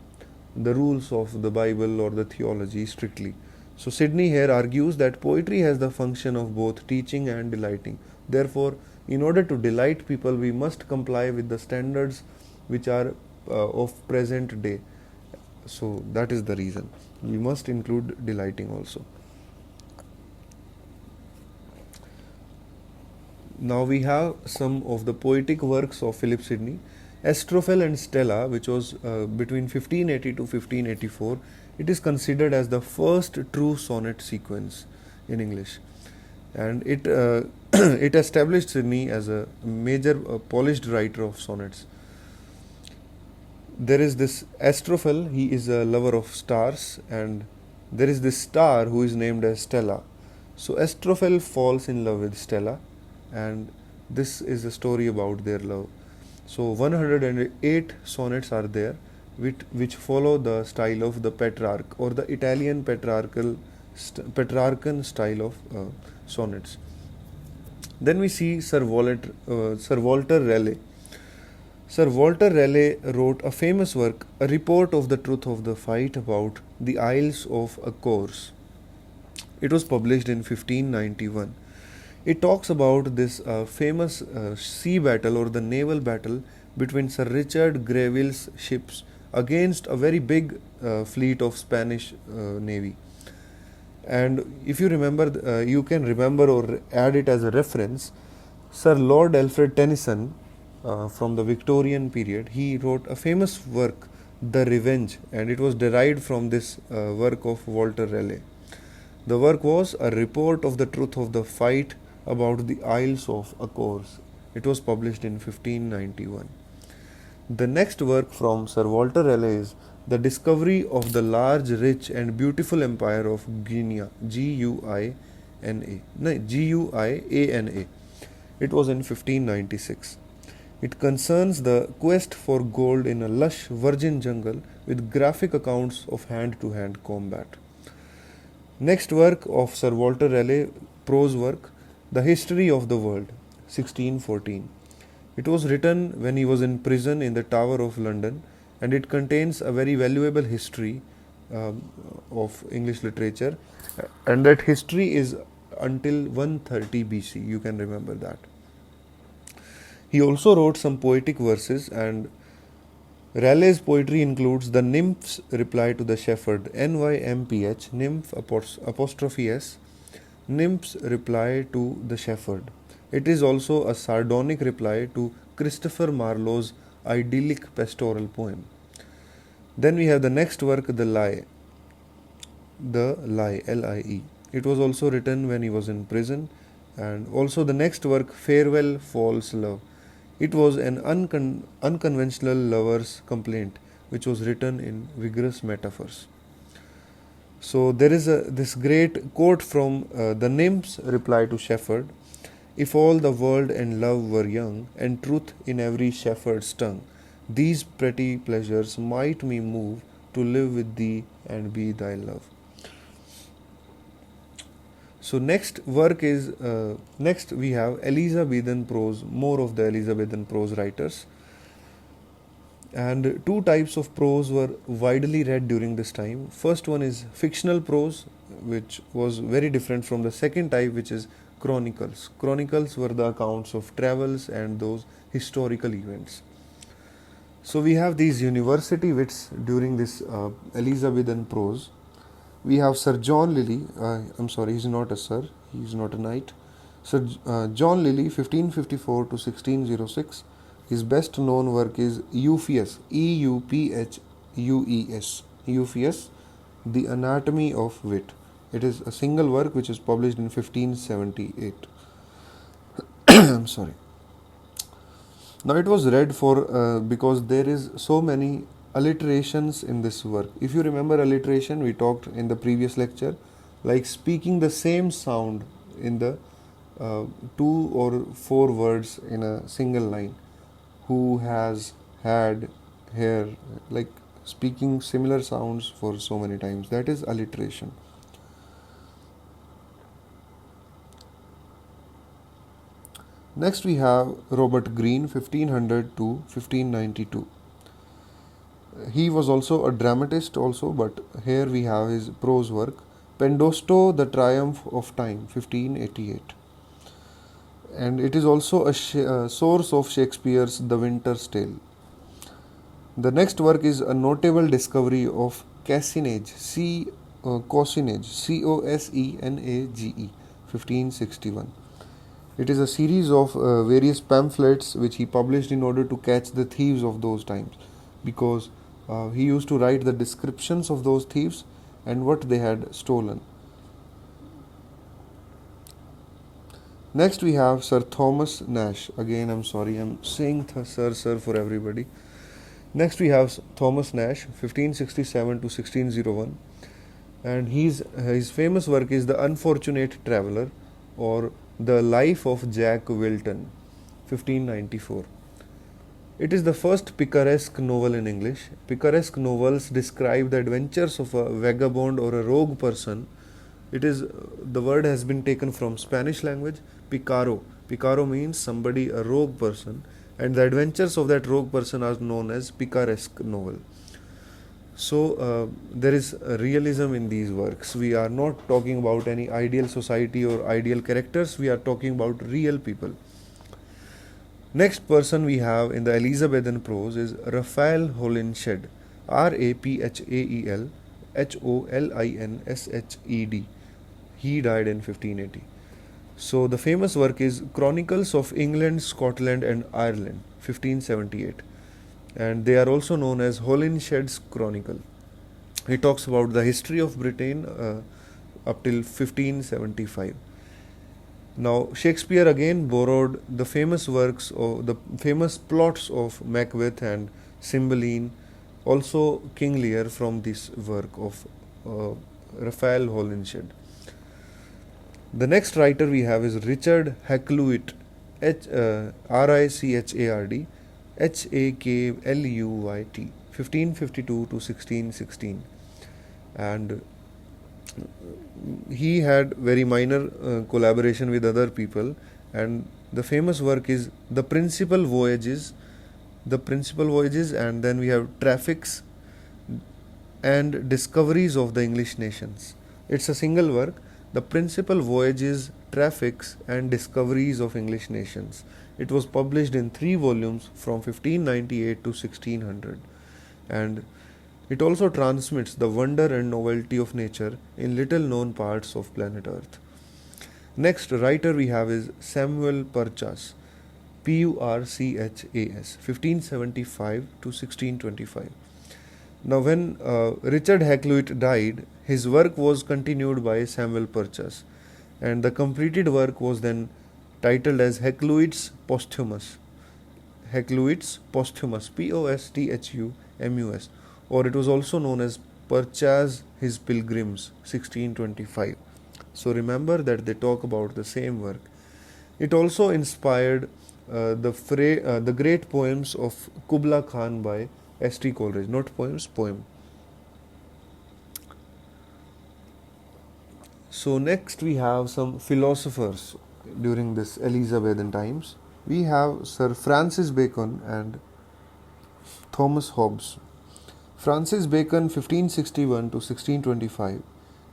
the rules of the Bible or the theology strictly? So Sidney here argues that poetry has the function of both teaching and delighting. Therefore, in order to delight people, we must comply with the standards which are of present day. So that is the reason. We must include delighting also. Now we have some of the poetic works of Philip Sidney. Astrophel and Stella, which was between 1580 to 1584, it is considered as the first true sonnet sequence in English, and it it established Sidney as a major polished writer of sonnets. There is this Astrophel, he is a lover of stars, and there is this star who is named as Stella. So Astrophel falls in love with Stella, and this is a story about their love. So 108 sonnets are there which follow the style of the Petrarch or the Italian Petrarchan style of sonnets. Then we see Sir Walter Raleigh. Sir Walter Raleigh wrote a famous work, A Report of the Truth of the Fight about the Isles of Accords. It was published in 1591. It talks about this famous sea battle or the naval battle between Sir Richard Greville's ships against a very big fleet of Spanish navy. And if you remember, you can remember or add it as a reference, Sir Lord Alfred Tennyson from the Victorian period, he wrote a famous work, The Revenge, and it was derived from this work of Walter Raleigh. The work was A Report of the Truth of the Fight about the Isles of Accords. It was published in 1591. The next work from Sir Walter Raleigh is The Discovery of the Large, Rich and Beautiful Empire of Guiana, Guiana. It was in 1596. It concerns the quest for gold in a lush virgin jungle with graphic accounts of hand-to-hand combat. Next work of Sir Walter Raleigh prose work, The History of the World, 1614. It was written when he was in prison in the Tower of London, and it contains a very valuable history of English literature, and that history is until 130 BC. You can remember that. He also wrote some poetic verses, and Raleigh's poetry includes The Nymph's Reply to the Shepherd, NYMPH, nymph apostrophe S, Nymph's Reply to the Shepherd. It is also a sardonic reply to Christopher Marlowe's idyllic pastoral poem. Then we have the next work, The Lie, Lie. It was also written when he was in prison. And also the next work, Farewell False Love. It was an unconventional lover's complaint, which was written in vigorous metaphors. So there is this great quote from The Nymph's Reply to Shepherd. If all the world and love were young, and truth in every shepherd's tongue, these pretty pleasures might me move to live with thee and be thy love. So next we have Elizabethan prose, more of the Elizabethan prose writers. And two types of prose were widely read during this time. First one is fictional prose, which was very different from the second type, which is chronicles. Chronicles were the accounts of travels and those historical events. So we have these university wits during this Elizabethan prose. We have Sir John Lilly. I'm sorry, he's not a sir. He's not a knight. Sir John Lilly, 1554 to 1606. His best known work is Euphues, Euphues, Euphues, The Anatomy of Wit. It is a single work which is published in 1578. I'm sorry. Now it was read for because there is so many alliterations in this work. If you remember alliteration, we talked in the previous lecture, like speaking the same sound in the 2 or 4 words in a single line. Who, has, had, here, like speaking similar sounds for so many times. That is alliteration. Next we have Robert Greene, 1500 to 1592. He was also a dramatist also, but here we have his prose work, Pendosto, The Triumph of Time, 1588. And it is also a source of Shakespeare's The Winter's Tale. The next work is a notable discovery of Cosenage, Cosenage, 1561. It is a series of various pamphlets which he published in order to catch the thieves of those times, because he used to write the descriptions of those thieves and what they had stolen. Next we have Sir Thomas Nash. Again, I'm sorry, I'm saying sir for everybody. Next we have Thomas Nash, 1567 to 1601. And his famous work is The Unfortunate Traveller, or The Life of Jack Wilton, 1594. It is the first picaresque novel in English. Picaresque novels describe the adventures of a vagabond or a rogue person. The word has been taken from Spanish language, picaro. Picaro means somebody, a rogue person, and the adventures of that rogue person are known as picaresque novel. So there is realism in these works. We are not talking about any ideal society or ideal characters. We are talking about real people. Next person we have in the Elizabethan prose is Raphael Holinshed, Raphael Holinshed. He died in 1580. So the famous work is Chronicles of England, Scotland and Ireland, 1578. And they are also known as Holinshed's Chronicle. He talks about the history of Britain up till 1575. Now Shakespeare again borrowed the famous works or the famous plots of Macbeth and Cymbeline, also King Lear, from this work of Raphael Holinshed. The next writer we have is Richard Hakluyt, Richard Hakluit, 1552 to 1616. And he had very minor collaboration with other people, and the famous work is The Principal Voyages. The Principal Voyages, and then we have Traffics and Discoveries of the English Nations. It's a single work, The Principal Voyages, Traffics and Discoveries of English Nations. It was published in 3 volumes from 1598 to 1600, and it also transmits the wonder and novelty of nature in little known parts of planet Earth. Next writer we have is Samuel Purchas, Purchas, 1575 to 1625. Now, when Richard Hakluyt died, his work was continued by Samuel Purchas, and the completed work was then titled as Hakluyt's Posthumous. Hakluyt's Posthumous, Posthumus, or it was also known as Purchas His Pilgrims, 1625. So remember that they talk about the same work. It also inspired the great poems of Kubla Khan by S.T. Coleridge, not poems, poem. So next we have some philosophers during this Elizabethan times. We have Sir Francis Bacon and Thomas Hobbes. Francis Bacon, 1561 to 1625.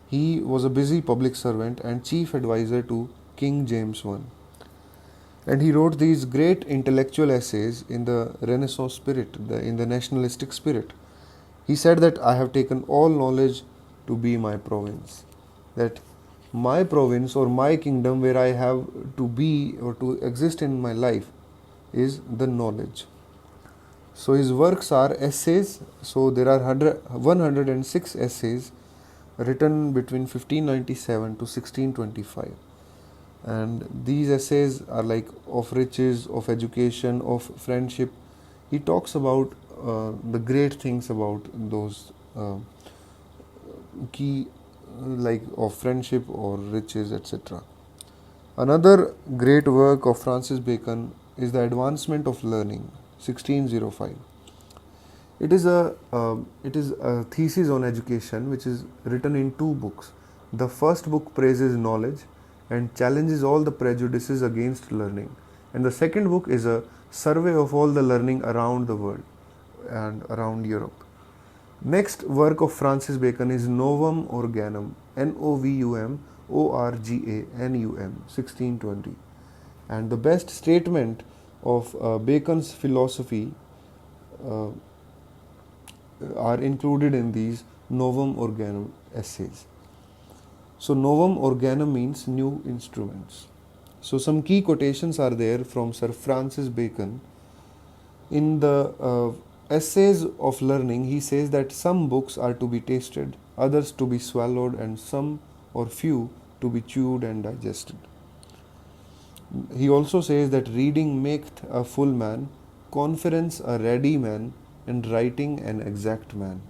He was a busy public servant and chief advisor to King James I. And he wrote these great intellectual essays in the Renaissance spirit, in the nationalistic spirit. He said that I have taken all knowledge to be my province. That my province or my kingdom where I have to be or to exist in my life is the knowledge. So his works are essays. So there are 106 essays written between 1597 to 1625. And these essays are like of riches, of education, of friendship. He talks about the great things about those key, like of friendship or riches, etc. Another great work of Francis Bacon is The Advancement of Learning, 1605. It is a thesis on education which is written in 2 books. The first book praises knowledge and challenges all the prejudices against learning, and the second book is a survey of all the learning around the world and around Europe. Next work of Francis Bacon is Novum Organum, Novum Organum, 1620. And the best statement of Bacon's philosophy are included in these Novum Organum essays. So Novum Organum means new instruments. So some key quotations are there from Sir Francis Bacon. In the Essays of Learning, he says that some books are to be tasted, others to be swallowed, and some or few to be chewed and digested. He also says that reading maketh a full man, conference a ready man, and writing an exact man.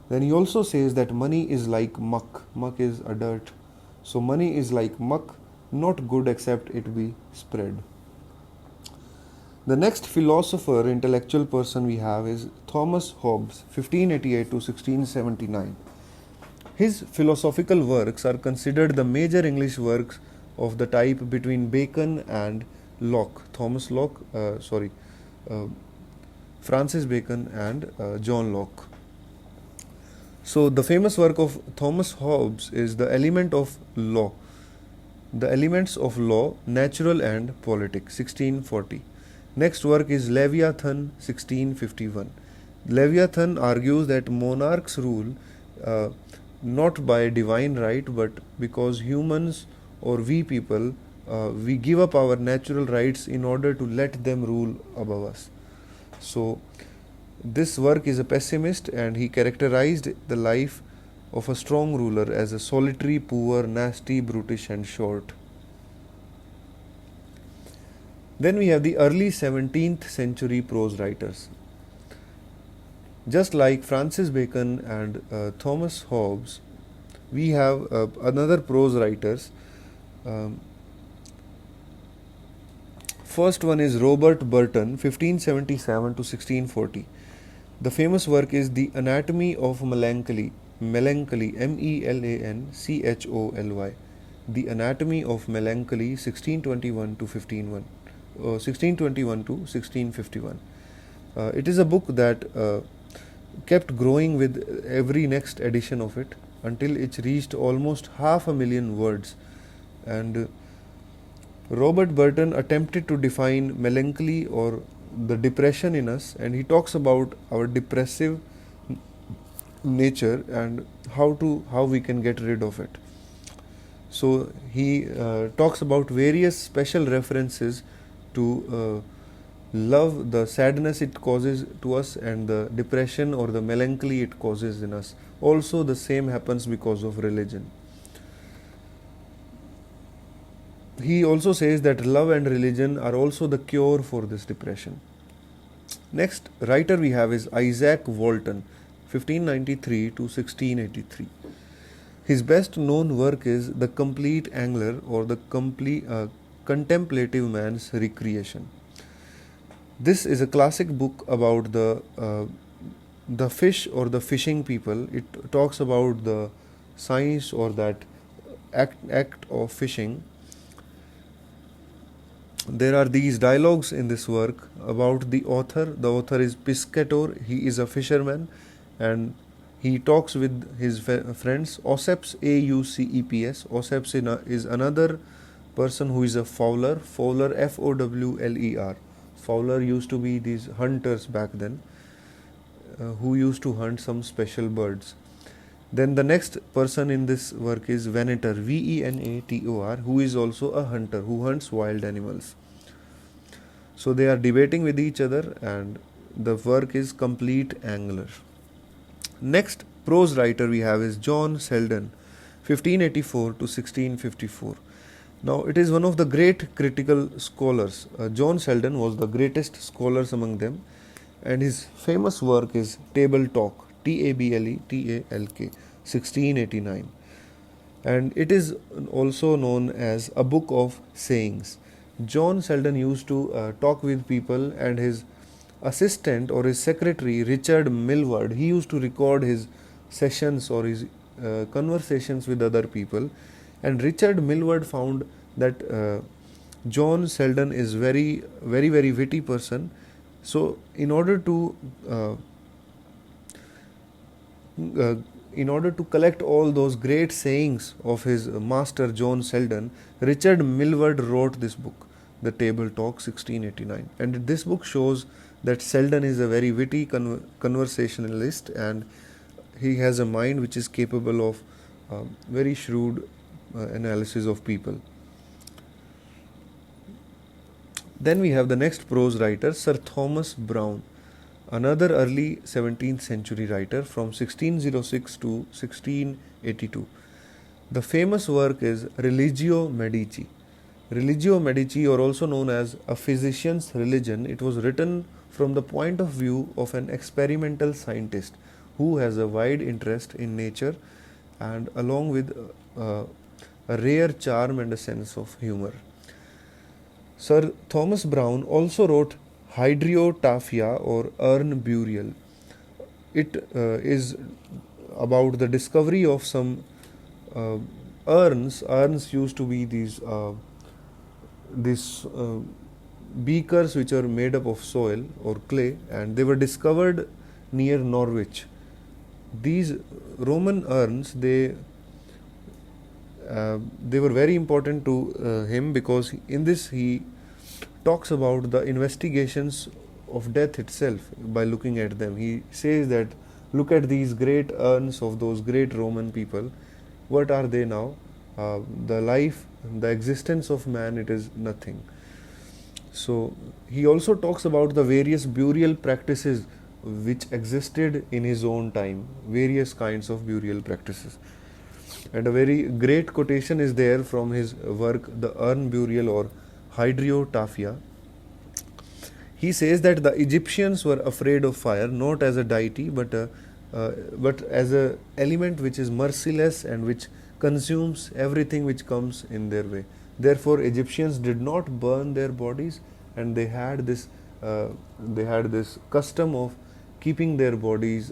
Then he also says that money is like muck. Muck is a dirt. So money is like muck, not good except it be spread. The next philosopher, intellectual person we have is Thomas Hobbes, 1588 to 1679. His philosophical works are considered the major English works of the type between Bacon and Locke. Francis Bacon and John Locke. So the famous work of Thomas Hobbes is The Element of Law. The Elements of Law, Natural and Politic, 1640. Next work is Leviathan, 1651. Leviathan argues that monarchs rule not by divine right, but because humans or we people, we give up our natural rights in order to let them rule above us. So this work is a pessimist, and he characterized the life of a strong ruler as a solitary, poor, nasty, brutish and short. Then we have the early 17th century prose writers. Just like Francis Bacon and Thomas Hobbes, we have another prose writers. First one is Robert Burton, 1577 to 1640. The famous work is The Anatomy of Melancholy, Melancholy, Melancholy, The Anatomy of Melancholy, 1621 to 1621 to 1651. It is a book that kept growing with every next edition of it until it reached almost 500,000 words. And Robert Burton attempted to define melancholy or the depression in us, and he talks about our depressive nature and how we can get rid of it. So he talks about various special references to love, the sadness it causes to us, and the depression or the melancholy it causes in us. Also, the same happens because of religion. He also says that love and religion are also the cure for this depression. Next writer we have is Isaac Walton, 1593 to 1683. His best known work is The Complete Angler, or the Contemplative Man's Recreation. This is a classic book about the fish or the fishing people. It talks about the science or that act of fishing. There are these dialogues in this work about the author. The author is Piscator. He is a fisherman, and he talks with his friends. Auceps, Auceps. Auceps is another person who is a fowler. Fowler, Fowler. Fowler used to be these hunters back then, who used to hunt some special birds. Then the next person in this work is Venator, Venator, who is also a hunter who hunts wild animals. So they are debating with each other, and the work is Complete Angler. Next prose writer we have is John Selden, 1584 to 1654. Now it is one of the great critical scholars. John Selden was the greatest scholars among them, and his famous work is Table Talk, Tabletalk, 1689. And it is also known as a book of sayings. John Selden used to talk with people, and his assistant or his secretary, Richard Millward, he used to record his sessions or his conversations with other people. And Richard Millward found that John Selden is very witty person. So in order to collect all those great sayings of his master John Selden, Richard Millward wrote this book, The Table Talk, 1689. And this book shows that Selden is a very witty conversationalist, and he has a mind which is capable of very shrewd analysis of people. Then we have the next prose writer, Sir Thomas Browne, another early 17th century writer from 1606 to 1682. The famous work is Religio Medici. Religio Medici, or also known as A Physician's Religion, it was written from the point of view of an experimental scientist who has a wide interest in nature, and along with a rare charm and a sense of humor. Sir Thomas Browne also wrote Hydriotaphia, or Urn Burial. It is about the discovery of some urns. Urns used to be these beakers which are made up of soil or clay, and they were discovered near Norwich. These Roman urns, they were very important to him, because in this he talks about the investigations of death itself by looking at them. He says that look at these great urns of those great Roman people. What are they now? The life, the existence of man, it is nothing. So he also talks about the various burial practices which existed in his own time, various kinds of burial practices. And a very great quotation is there from his work, The Urn Burial, or Hydriotaphia. He says that the Egyptians were afraid of fire not as a deity but as a element which is merciless and which consumes everything which comes in their way. Therefore, Egyptians did not burn their bodies, and they had this custom of keeping their bodies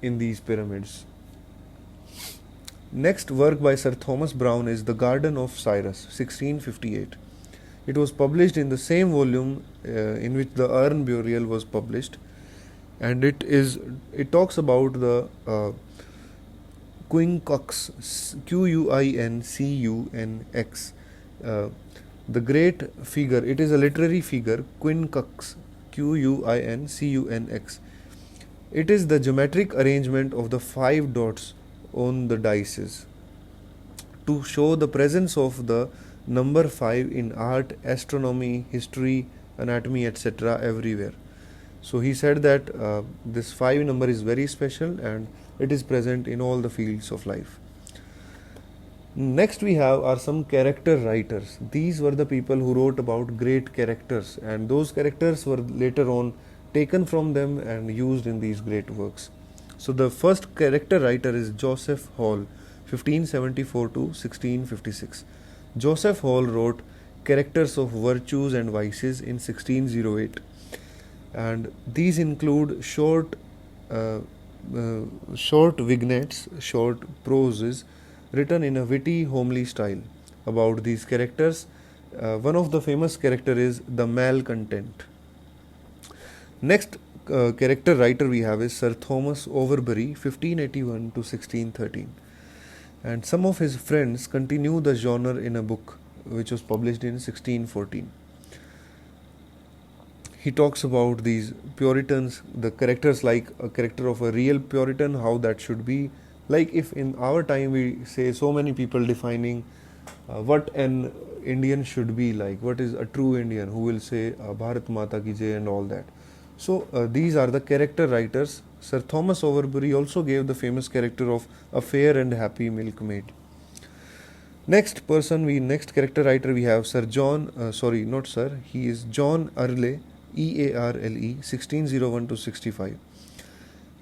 in these pyramids. Next work by Sir Thomas Browne is The Garden of Cyrus, 1658. It was published in the same volume in which the urn burial was published, and it talks about the Quincunx, Quincunx, the great figure. It is a literary figure, Quincunx, Quincunx. It is the geometric arrangement of the 5 dots on the dices to show the presence of the number 5 in art, astronomy, history, anatomy, etc. everywhere. So he said that this 5 number is very special and it is present in all the fields of life. Next we have are some character writers. These were the people who wrote about great characters, and those characters were later on taken from them and used in these great works. So the first character writer is Joseph Hall, 1574 to 1656. Joseph Hall wrote Characters of Virtues and Vices in 1608, and these include short vignettes, short proses written in a witty, homely style about these characters. One of the famous character is the malcontent. Next character writer we have is Sir Thomas Overbury, 1581 to 1613. And some of his friends continue the genre in a book which was published in 1614. He talks about these Puritans, the characters, like a character of a real Puritan, how that should be. Like if in our time we say so many people defining what an Indian should be like, what is a true Indian, who will say Bharat Mata ki Jai and all that. So these are the character writers. Sir Thomas Overbury also gave the famous character of a fair and happy milkmaid. Next character writer we have Sir John, he is John Earle, Earle, 1601 to 65.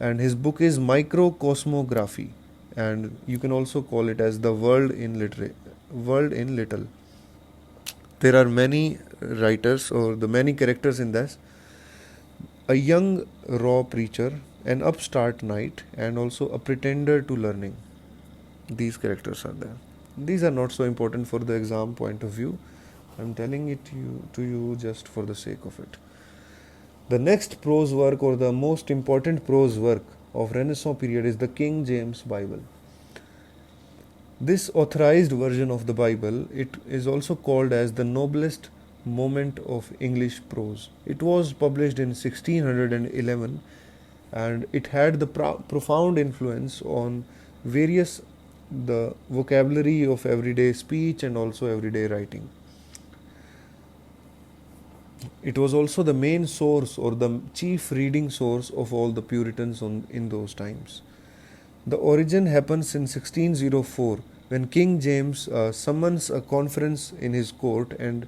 And his book is Microcosmography, and you can also call it as the World in Little. There are many writers or the many characters in this. A young raw preacher, an upstart knight, and also a pretender to learning. These characters are there. These are not so important for the exam point of view. I'm telling it to you just for the sake of it. The next prose work, or the most important prose work of Renaissance period, is the King James Bible. This authorized version of the Bible, it is also called as the noblest moment of English prose. It was published in 1611, and it had the profound influence on the vocabulary of everyday speech and also everyday writing. It was also the main source or the chief reading source of all the Puritans in those times. The origin happens in 1604 when King James summons a conference in his court, and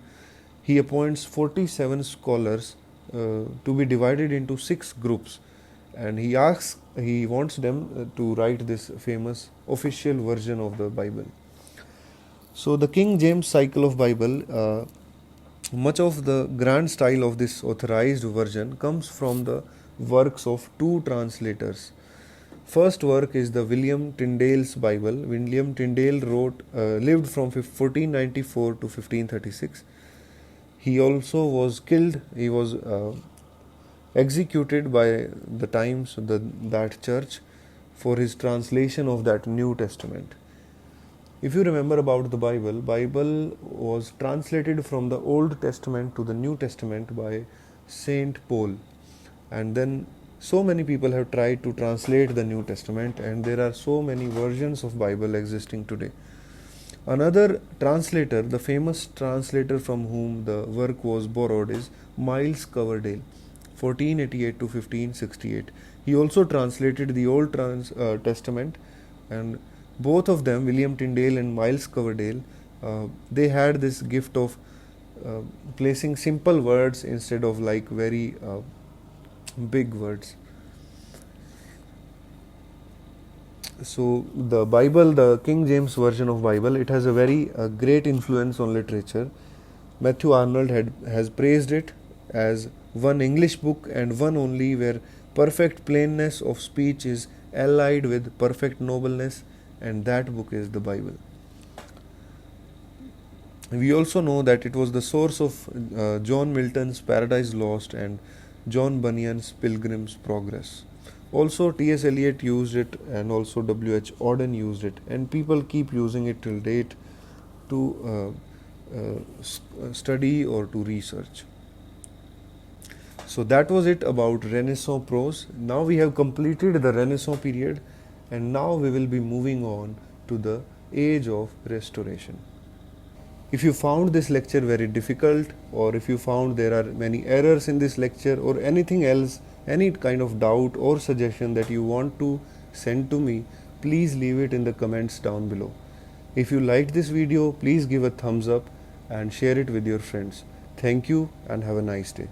he appoints 47 scholars to be divided into 6 groups, and he wants them to write this famous official version of the Bible. So the King James cycle of Bible, much of the grand style of this authorized version comes from the works of 2 translators. First work is the William Tyndale's Bible. William Tyndale lived from 1494 to 1536. He also was killed. He was executed by the times that church for his translation of that New Testament. If you remember about the Bible was translated from the Old Testament to the New Testament by Saint Paul, and then so many people have tried to translate the New Testament, and there are so many versions of Bible existing today. Another translator, the famous translator from whom the work was borrowed, is Miles Coverdale, 1488 to 1568. He also translated the Old Testament, and both of them, William Tyndale and Miles Coverdale, they had this gift of placing simple words instead of like very big words. So the Bible, the King James version of Bible, it has a very great influence on literature. Matthew Arnold has praised it as one English book and one only where Perfect plainness of speech is allied with perfect nobleness, and that book is the Bible. We also know that it was the source of John Milton's Paradise Lost and John Bunyan's Pilgrim's Progress. Also, T.S. Eliot used it, and also W.H. Auden used it, and people keep using it till date to study or to research. So that was it about Renaissance prose. Now we have completed the Renaissance period, and now we will be moving on to the age of Restoration. If you found this lecture very difficult, or if you found there are many errors in this lecture, or anything else, any kind of doubt or suggestion that you want to send to me, please leave it in the comments down below. If you liked this video, please give a thumbs up and share it with your friends. Thank you and have a nice day.